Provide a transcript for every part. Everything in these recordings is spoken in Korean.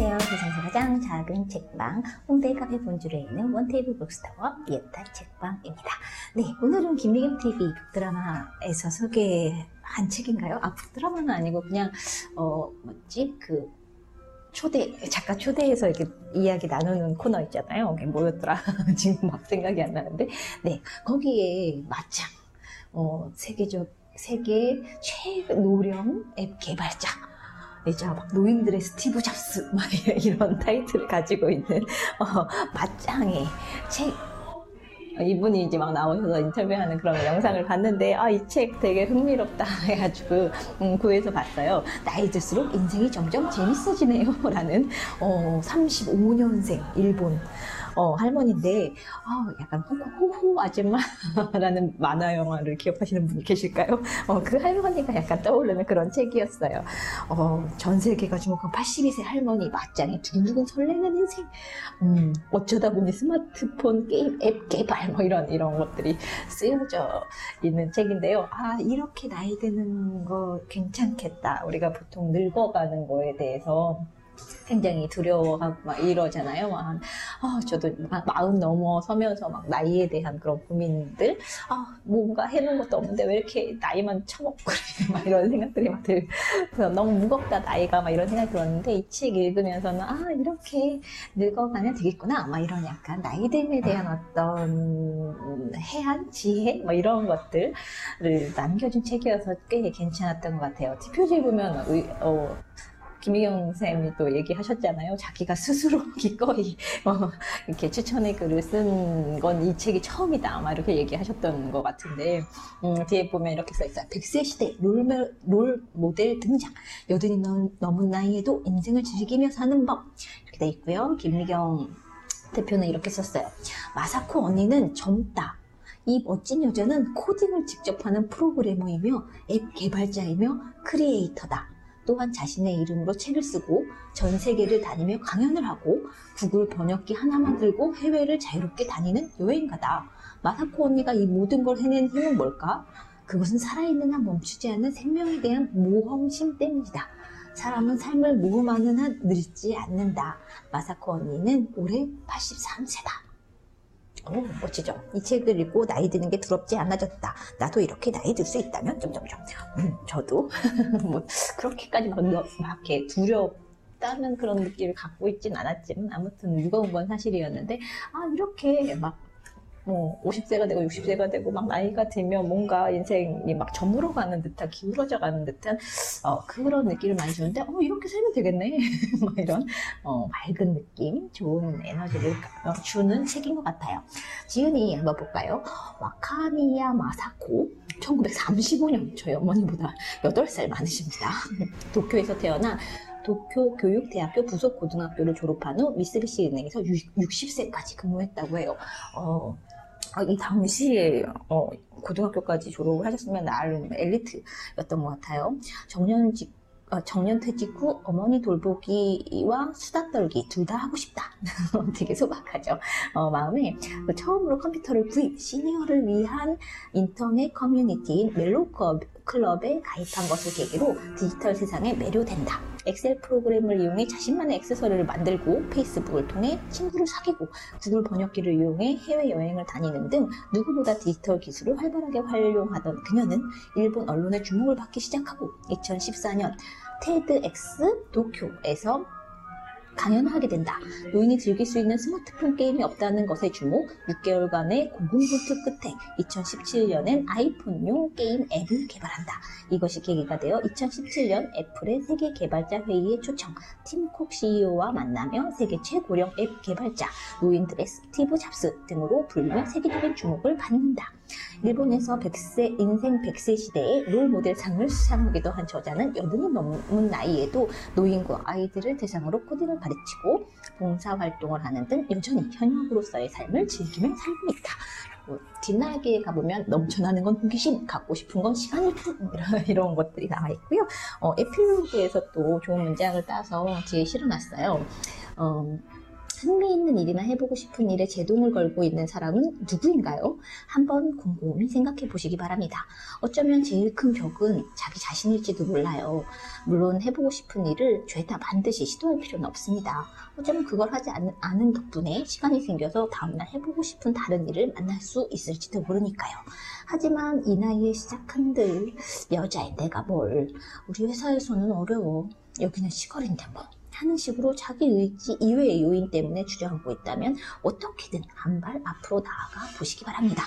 안녕하세요. 세상에서 가장 작은 책방 홍대 카페 본주에 있는 원테이블 북스타워 예타 책방입니다. 네, 오늘은 김미경 TV 북드라마에서 소개한 책인가요? 북드라마는 아니고 그냥 작가 초대해서 이렇게 이야기 나누는 코너 있잖아요. 그게 뭐였더라? 지금 막 생각이 안 나는데, 네, 거기에 마침 세계 최노령 앱 개발자, 이제 막 노인들의 스티브 잡스 막 이런 타이틀을 가지고 있는 맞짱의 책, 이분이 이제 막 나오셔서 인터뷰하는 그런 영상을 봤는데 이 책 되게 흥미롭다 해가지고 구해서 봤어요. 나이 들수록 인생이 점점 재밌어지네요 라는 35년생 일본 할머니인데 약간 호호 아줌마라는 만화 영화를 기억하시는 분이 계실까요? 그 할머니가 약간 떠오르는 그런 책이었어요. 전 세계가 주목한 82세 할머니 맞짱에 두근두근 설레는 인생, 어쩌다 보니 스마트폰 게임 앱 개발 뭐 이런 것들이 쓰여져 있는 책인데요. 이렇게 나이 드는 거 괜찮겠다. 우리가 보통 늙어가는 거에 대해서 굉장히 두려워하고 막 이러잖아요. 저도 막 40 넘어서면서 막 나이에 대한 그런 고민들, 뭔가 해놓은 것도 없는데 왜 이렇게 나이만 처먹고 그래, 막 이런 생각들이 막 들어서 너무 무겁다 나이가, 막 이런 생각이 들었는데 이 책 읽으면서는 이렇게 늙어가면 되겠구나, 막 이런 약간 나이듦에 대한 어떤 해안 지혜 뭐 이런 것들을 남겨준 책이어서 꽤 괜찮았던 것 같아요. 표지 보면 김미경 쌤이 또 얘기하셨잖아요. 자기가 스스로 기꺼이 이렇게 추천의 글을 쓴 건 이 책이 처음이다, 막 이렇게 얘기하셨던 것 같은데, 뒤에 보면 이렇게 써있어요. 100세 시대 롤 모델 등장. 여든이 넘은 나이에도 인생을 즐기며 사는 법. 이렇게 돼 있고요. 김미경 대표는 이렇게 썼어요. 마사코 언니는 젊다. 이 멋진 여자는 코딩을 직접 하는 프로그래머이며 앱 개발자이며 크리에이터다. 또한 자신의 이름으로 책을 쓰고 전 세계를 다니며 강연을 하고 구글 번역기 하나만 들고 해외를 자유롭게 다니는 여행가다. 마사코 언니가 이 모든 걸 해낸 힘은 뭘까? 그것은 살아있는 한 멈추지 않는 생명에 대한 모험심 때문이다. 사람은 삶을 모험하는 한 늙지 않는다. 마사코 언니는 올해 83세다. 멋지죠? 이 책을 읽고 나이 드는 게 두렵지 않아졌다. 나도 이렇게 나이 들 수 있다면 점점점. 저도 뭐 그렇게까지 막 이렇게 두렵다는 그런 느낌을 갖고 있진 않았지만 아무튼 무거운 건 사실이었는데, 이렇게 막 50세가 되고 60세가 되고 막 나이가 들면 뭔가 인생이 막 저물어가는 듯한, 기울어져 가는 듯한 그런 느낌을 많이 주는데 이렇게 살면 되겠네 막 이런 맑은 느낌, 좋은 에너지를 주는 책인 것 같아요. 지은이 한번 볼까요? 와카미야 마사코, 1935년, 저희 어머니보다 8살 많으십니다. 도쿄에서 태어나 도쿄 교육대학교 부속고등학교를 졸업한 후 미쓰비시 은행에서 60세까지 근무했다고 해요. 이 당시에 고등학교까지 졸업을 하셨으면 나름 엘리트였던 것 같아요. 정년퇴직 후 어머니 돌보기와 수다 떨기 둘 다 하고 싶다. 되게 소박하죠. 마음에 처음으로 컴퓨터를 구입, 시니어를 위한 인터넷 커뮤니티인 멜로 클럽에 가입한 것을 계기로 디지털 세상에 매료된다. 엑셀 프로그램을 이용해 자신만의 액세서리를 만들고 페이스북을 통해 친구를 사귀고 구글 번역기를 이용해 해외여행을 다니는 등 누구보다 디지털 기술을 활발하게 활용하던 그녀는 일본 언론의 주목을 받기 시작하고 2014년 테드엑스 도쿄에서 강연을 하게 된다. 노인이 즐길 수 있는 스마트폰 게임이 없다는 것에 주목, 6개월간의 고군분투 끝에 2017년엔 아이폰용 게임 앱을 개발한다. 이것이 계기가 되어 2017년 애플의 세계 개발자 회의에 초청, 팀콕 CEO와 만나며 세계 최고령 앱 개발자, 노인들의 스티브 잡스 등으로 불리며 세계적인 주목을 받는다. 일본에서 인생 100세 시대의 롤모델상을 수상하기도 한 저자는 여든이 넘은 나이에도 노인과 아이들을 대상으로 코딩을 가르치고 봉사활동을 하는 등 여전히 현역으로서의 삶을 즐기며 살고 있다. 뒷날개에 가보면 넘쳐나는 건 호기심, 갖고 싶은 건 시간일 뿐, 이런 것들이 나와 있고요. 에필로그에서 또 좋은 문장을 따서 뒤에 실어놨어요. 흥미있는 일이나 해보고 싶은 일에 제동을 걸고 있는 사람은 누구인가요? 한번 곰곰이 생각해 보시기 바랍니다. 어쩌면 제일 큰 벽은 자기 자신일지도 몰라요. 물론 해보고 싶은 일을 죄다 반드시 시도할 필요는 없습니다. 어쩌면 그걸 하지 않은 덕분에 시간이 생겨서 다음날 해보고 싶은 다른 일을 만날 수 있을지도 모르니까요. 하지만 이 나이에 시작한들 여자인 내가 뭘, 우리 회사에서는 어려워, 여기는 시골인데 뭐 하는 식으로 자기 의지 이외의 요인 때문에 주저하고 있다면 어떻게든 한 발 앞으로 나아가 보시기 바랍니다.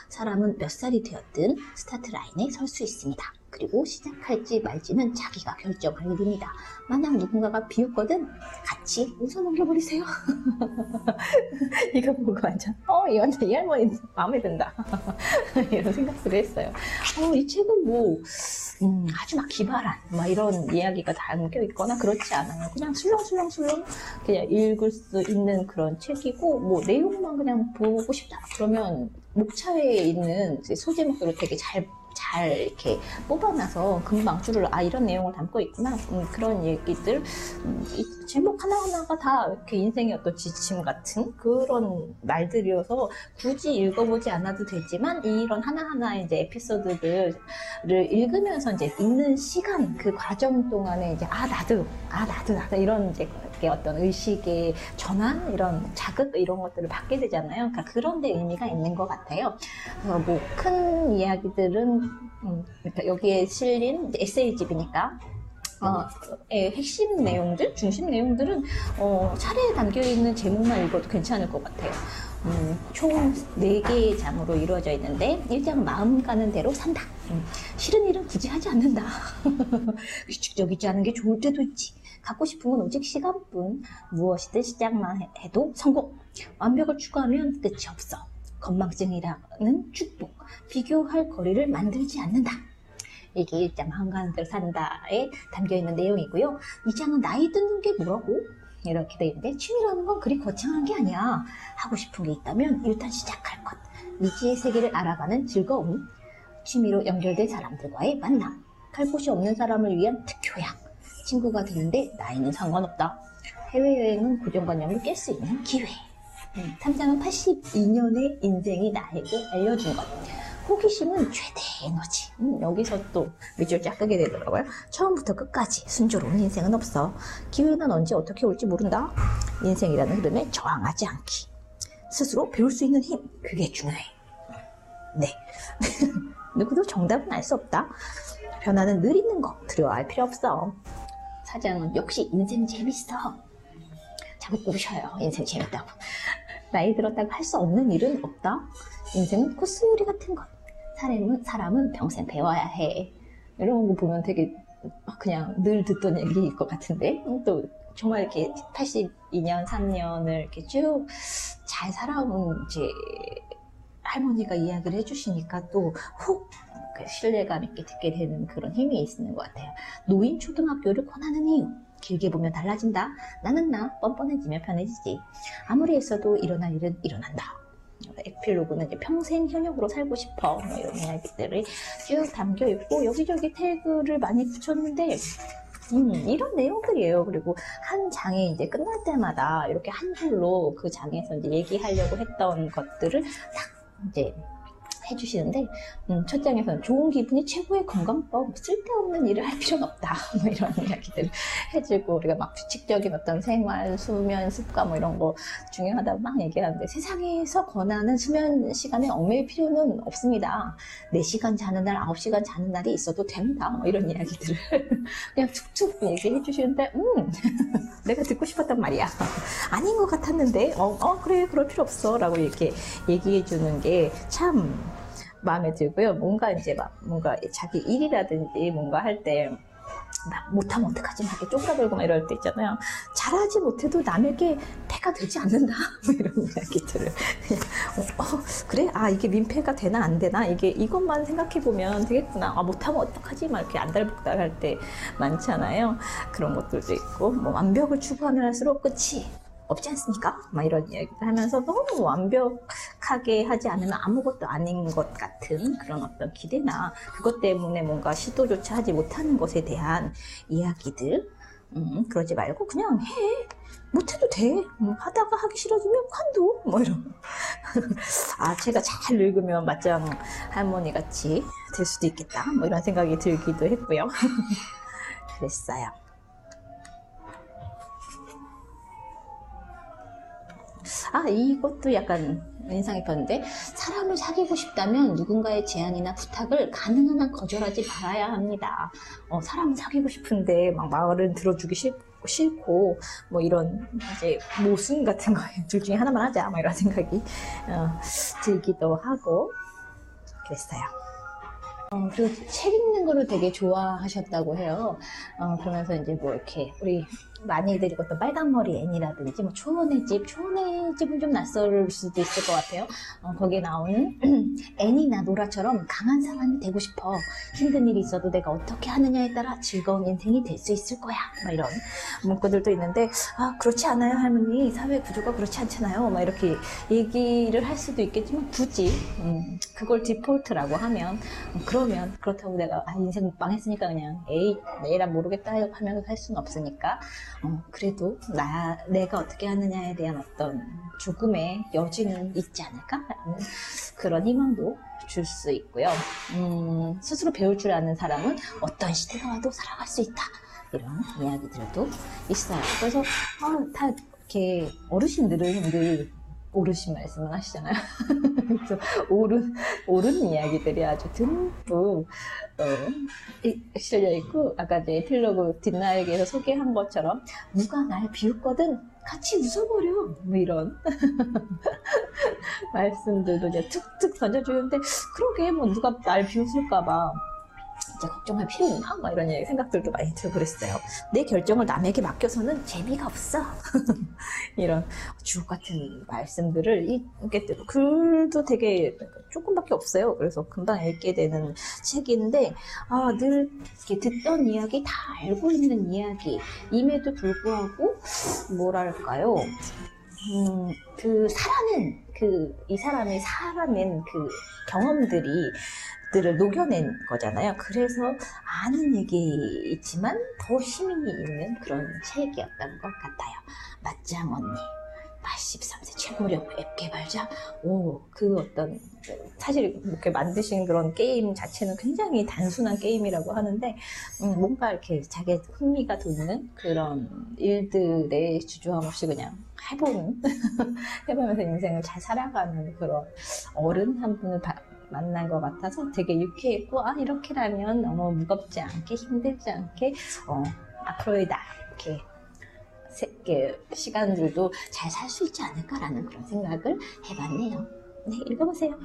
사람은 몇 살이 되었든 스타트 라인에 설 수 있습니다. 그리고 시작할지 말지는 자기가 결정할 일입니다. 만약 누군가가 비웃거든 같이 웃어 넘겨버리세요. 이거 보고 완전 이 할머니 마음에 든다 이런 생각을 했어요. 이 책은 뭐 아주 막 기발한 이런 이야기가 담겨 있거나 그렇지 않아요. 그냥 술렁술렁 그냥 읽을 수 있는 그런 책이고, 뭐 내용만 그냥 보고 싶다 그러면 목차에 있는 소제목들을 되게 잘 이렇게 뽑아놔서 금방 줄을 이런 내용을 담고 있구나, 그런 얘기들, 이 제목 하나하나가 다 이렇게 인생의 어떤 지침 같은 그런 말들이어서 굳이 읽어보지 않아도 되지만 이런 하나하나의 이제 에피소드들을 읽으면서 이제 읽는 시간, 그 과정 동안에 이제 나도 이런 이제 어떤 의식의 전환, 이런 자극, 이런 것들을 받게 되잖아요. 그러니까 그런 데 의미가 있는 것 같아요. 뭐 큰 이야기들은 여기에 실린 에세이집이니까 핵심 내용들, 중심 내용들은 차례에 담겨있는 제목만 읽어도 괜찮을 것 같아요. 총 4개의 장으로 이루어져 있는데 1장은 마음 가는 대로 산다. 싫은 일은 굳이 하지 않는다. 규칙적이지 않은 게 좋을 때도 있지. 갖고 싶은 건 오직 시간뿐. 무엇이든 시작만 해도 성공. 완벽을 추구하면 끝이 없어. 건망증이라는 축복. 비교할 거리를 만들지 않는다. 이게 1장 마음 가는 대로 산다에 담겨있는 내용이고요. 2장은 나이 드는 게 뭐라고? 이렇게 되어 있는데, 취미라는 건 그리 거창한 게 아니야. 하고 싶은 게 있다면 일단 시작할 것. 미지의 세계를 알아가는 즐거움. 취미로 연결된 사람들과의 만남. 갈 곳이 없는 사람을 위한 특효약. 친구가 되는데 나이는 상관없다. 해외여행은 고정관념을 깰 수 있는 기회. 3장은 82년의 인생이 나에게 알려준 것. 호기심은 최대 에너지. 여기서 또 밑줄 쫙 끄게 되더라고요. 처음부터 끝까지 순조로운 인생은 없어. 기회는 언제 어떻게 올지 모른다. 인생이라는 흐름에 저항하지 않기. 스스로 배울 수 있는 힘, 그게 중요해. 네. 누구도 정답은 알 수 없다. 변화는 늘 있는 거 두려워할 필요 없어. 4장은 역시 인생 재밌어. 자꾸 꼬셔요. 인생 재밌다고. 나이 들었다고 할 수 없는 일은 없다. 인생은 코스 요리 같은 것. 사람은 평생 배워야 해. 이런 거 보면 되게 그냥 늘 듣던 얘기일 것 같은데, 또 정말 이렇게 82년, 3년을 이렇게 쭉 잘 살아온 이제 할머니가 이야기를 해주시니까 또 훅 신뢰감 있게 듣게 되는 그런 힘이 있는 것 같아요. 노인 초등학교를 권하는 이유. 길게 보면 달라진다. 나는 뻔뻔해지면 편해지지. 아무리 했어도 일어날 일은 일어난다. 에필로그는 이제 평생 현역으로 살고 싶어, 이런 이야기들이 쭉 담겨 있고, 여기저기 태그를 많이 붙였는데 이런 내용들이에요. 그리고 한 장에 이제 끝날 때마다 이렇게 한 줄로 그 장에서 이제 얘기하려고 했던 것들을 딱 이제 해주시는데, 첫 장에서는 좋은 기분이 최고의 건강법, 쓸데없는 일을 할 필요는 없다, 이런 이야기들을 해주고, 우리가 막 규칙적인 어떤 생활, 수면, 습관 이런 거 중요하다고 막 얘기하는데, 세상에서 권하는 수면 시간에 얽매일 필요는 없습니다. 4시간 자는 날, 9시간 자는 날이 있어도 됩니다, 이런 이야기들을 그냥 툭툭 얘기해 주시는데, 내가 듣고 싶었단 말이야. 아닌 것 같았는데, 그래, 그럴 필요 없어 라고 이렇게 얘기해 주는 게 참 마음에 들고요. 뭔가 이제 뭔가 자기 일이라든지 뭔가 할 때 못하면 어떡하지, 막 이렇게 쪼그라들고 이럴 때 있잖아요. 잘하지 못해도 남에게 폐가 되지 않는다, 이런 이야기들을 그래? 이게 민폐가 되나 안 되나, 이것만 생각해 보면 되겠구나. 못하면 어떡하지, 막 이렇게 안달복달 할 때 많잖아요. 그런 것들도 있고, 완벽을 추구하면 할수록 끝이 없지 않습니까? 이런 이야기를 하면서 너무 완벽하게 하지 않으면 아무것도 아닌 것 같은 그런 어떤 기대나, 그것 때문에 뭔가 시도조차 하지 못하는 것에 대한 이야기들, 그러지 말고 그냥 해. 못해도 돼. 하다가 하기 싫어지면 관둬. 뭐 이런. 아, 제가 잘 늙으면 맞짱 할머니 같이 될 수도 있겠다. 뭐 이런 생각이 들기도 했고요. 그랬어요. 아, 이것도 약간 인상 깊었는데, 사람을 사귀고 싶다면 누군가의 제안이나 부탁을 가능한 한 거절하지 말아야 합니다. 사람을 사귀고 싶은데 막 말은 들어주기 싫고 뭐 이런 이제 모순 같은 거 둘 중에 하나만 하자 뭐 이런 생각이 들기도 하고 그랬어요. 그리고 책 읽는 거를 되게 좋아하셨다고 해요. 그러면서 이제 뭐 이렇게 우리 많이들 읽었던 빨간머리 애니라든지 뭐 초원의 집은 좀 낯설 수도 있을 것 같아요. 거기에 나오는 애니나 노라처럼 강한 사람이 되고 싶어. 힘든 일이 있어도 내가 어떻게 하느냐에 따라 즐거운 인생이 될 수 있을 거야. 막 이런 문구들도 있는데, 아, 그렇지 않아요, 할머니. 사회 구조가 그렇지 않잖아요. 막 이렇게 얘기를 할 수도 있겠지만 굳이 그걸 디폴트라고 하면 그러면 그렇다고 내가 인생 망했으니까 그냥 에이 내일은 모르겠다 하면서 살 수는 없으니까 그래도 내가 어떻게 하느냐에 대한 어떤 조금의 여지는 있지 않을까 라는 그런 희망도 줄 수 있고요. 스스로 배울 줄 아는 사람은 어떤 시대가 와도 살아갈 수 있다 이런 이야기들도 있어요. 그래서 다 이렇게 어르신들은 늘 옳으신 말씀을 하시잖아요. 그래서 옳은 이야기들이 아주 듬뿍 실려 있고, 아까 이제 에필로그 뒷날개에서 소개한 것처럼 누가 날 비웃거든 같이 웃어버려 뭐 이런 말씀들도 이제 툭툭 던져주는데, 그러게 뭐 누가 날 비웃을까봐 진짜 걱정할 필요 있나? 막 이런 생각들도 많이 들고 그랬어요. 내 결정을 남에게 맡겨서는 재미가 없어. 이런 주옥 같은 말씀들을 이렇게 글도 되게 조금밖에 없어요. 그래서 금방 읽게 되는 책인데, 늘 이렇게 듣던 이야기, 다 알고 있는 이야기임에도 불구하고 뭐랄까요? 이 사람이 살아낸 그 경험들을 녹여낸 거잖아요. 그래서 아는 얘기이지만 더 힘이 있는 그런 책이었던 것 같아요. 맞짱 언니, 83세 최고령 앱 개발자. 사실 이렇게 만드신 그런 게임 자체는 굉장히 단순한 게임이라고 하는데, 뭔가 이렇게 자기 흥미가 돋는 그런 일들에 주저함 없이 그냥 해보면서 인생을 잘 살아가는 그런 어른 한 분을 만난 것 같아서 되게 유쾌했고, 이렇게라면 너무 무겁지 않게 힘들지 않게 앞으로의 이렇게 시간들도 잘 살 수 있지 않을까라는 그런 생각을 해봤네요. 네, 읽어보세요.